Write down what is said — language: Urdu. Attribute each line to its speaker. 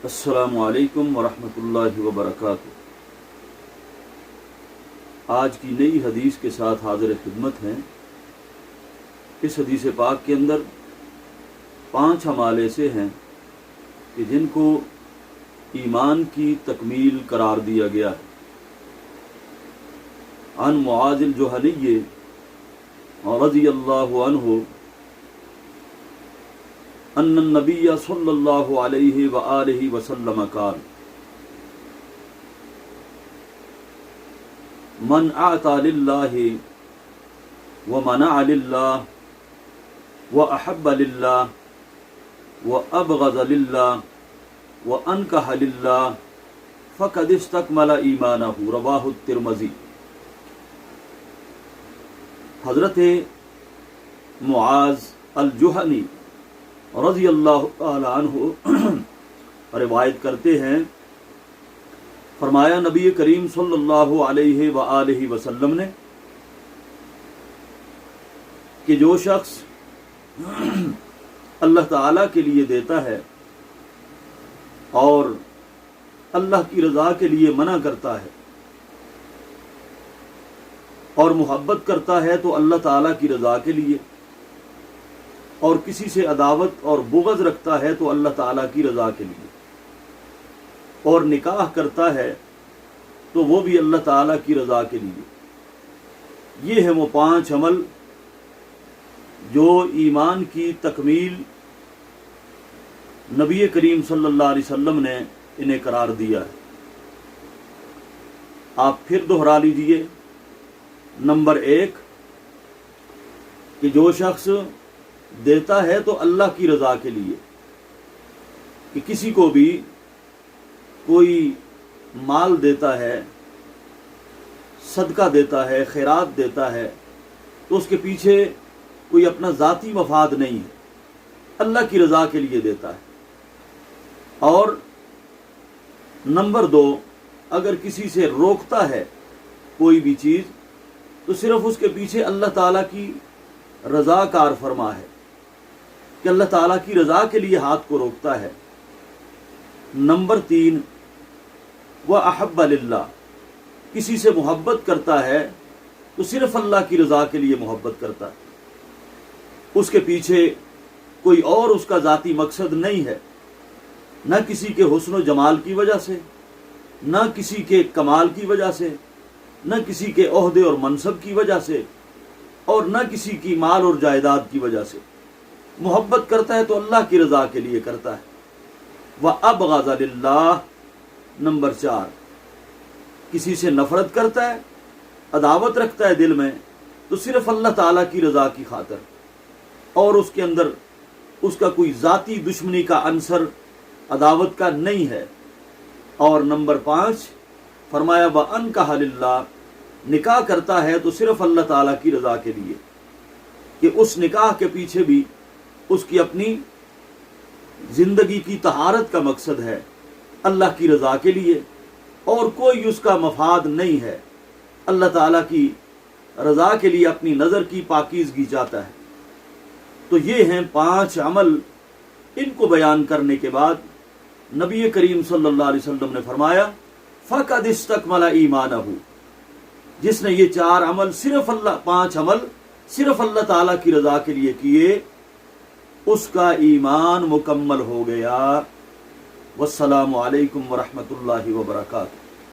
Speaker 1: السلام علیکم ورحمۃ اللہ وبرکاتہ۔ آج کی نئی حدیث کے ساتھ حاضر خدمت ہیں۔ اس حدیث پاک کے اندر 5 اعمال ایسے ہیں کہ جن کو ایمان کی تکمیل قرار دیا گیا ہے۔ عن معاذ الجہنی رضی اللہ عنہ ان النبی صلی اللہ علیہ وآلہ وسلم قال من اعطى للہ ومنع للہ واحب للہ وابغض للہ وانکح للہ فقد استکمل ایمانہ، رواہ الترمذی۔ حضرت معاذ الجہنی رضی اللہ تعالی عنہ روایت کرتے ہیں، فرمایا نبی کریم صلی اللہ علیہ وآلہ وسلم نے کہ جو شخص اللہ تعالیٰ کے لیے دیتا ہے اور اللہ کی رضا کے لیے منع کرتا ہے اور محبت کرتا ہے تو اللہ تعالیٰ کی رضا کے لیے، اور کسی سے عداوت اور بغض رکھتا ہے تو اللہ تعالیٰ کی رضا کے لیے، اور نکاح کرتا ہے تو وہ بھی اللہ تعالیٰ کی رضا کے لیے۔ یہ ہیں وہ 5 عمل جو ایمان کی تکمیل نبی کریم صلی اللہ علیہ وسلم نے انہیں قرار دیا ہے۔ آپ پھر دہرا لیجئے۔ نمبر 1 کہ جو شخص دیتا ہے تو اللہ کی رضا کے لیے، کہ کسی کو بھی کوئی مال دیتا ہے، صدقہ دیتا ہے، خیرات دیتا ہے، تو اس کے پیچھے کوئی اپنا ذاتی مفاد نہیں ہے، اللہ کی رضا کے لیے دیتا ہے۔ اور نمبر 2 اگر کسی سے روکتا ہے کوئی بھی چیز تو صرف اس کے پیچھے اللہ تعالیٰ کی رضا کار فرما ہے، کہ اللہ تعالیٰ کی رضا کے لیے ہاتھ کو روکتا ہے۔ نمبر 3 وَأَحَبَّ لِلَّهِ، کسی سے محبت کرتا ہے تو صرف اللہ کی رضا کے لیے محبت کرتا ہے، اس کے پیچھے کوئی اور اس کا ذاتی مقصد نہیں ہے، نہ کسی کے حسن و جمال کی وجہ سے، نہ کسی کے کمال کی وجہ سے، نہ کسی کے عہدے اور منصب کی وجہ سے، اور نہ کسی کی مال اور جائیداد کی وجہ سے۔ محبت کرتا ہے تو اللہ کی رضا کے لیے کرتا ہے۔ وَأَبْغَضَ لِلَّهِ، نمبر 4 کسی سے نفرت کرتا ہے، عداوت رکھتا ہے دل میں، تو صرف اللہ تعالیٰ کی رضا کی خاطر، اور اس کے اندر اس کا کوئی ذاتی دشمنی کا عنصر عداوت کا نہیں ہے۔ اور نمبر 5 فرمایا وَأَنْكَحَ لِلَّهِ، نکاح کرتا ہے تو صرف اللہ تعالیٰ کی رضا کے لیے، کہ اس نکاح کے پیچھے بھی اس کی اپنی زندگی کی طہارت کا مقصد ہے، اللہ کی رضا کے لیے، اور کوئی اس کا مفاد نہیں ہے، اللہ تعالیٰ کی رضا کے لیے اپنی نظر کی پاکیزگی چاہتا ہے۔ تو یہ ہیں 5 عمل۔ ان کو بیان کرنے کے بعد نبی کریم صلی اللہ علیہ وسلم نے فرمایا فقد استکمل ایمانہ، جس نے یہ 4 عمل صرف 5 عمل صرف اللہ تعالیٰ کی رضا کے لیے کیے، اس کا ایمان مکمل ہو گیا۔ والسلام علیکم ورحمۃ اللہ وبرکاتہ۔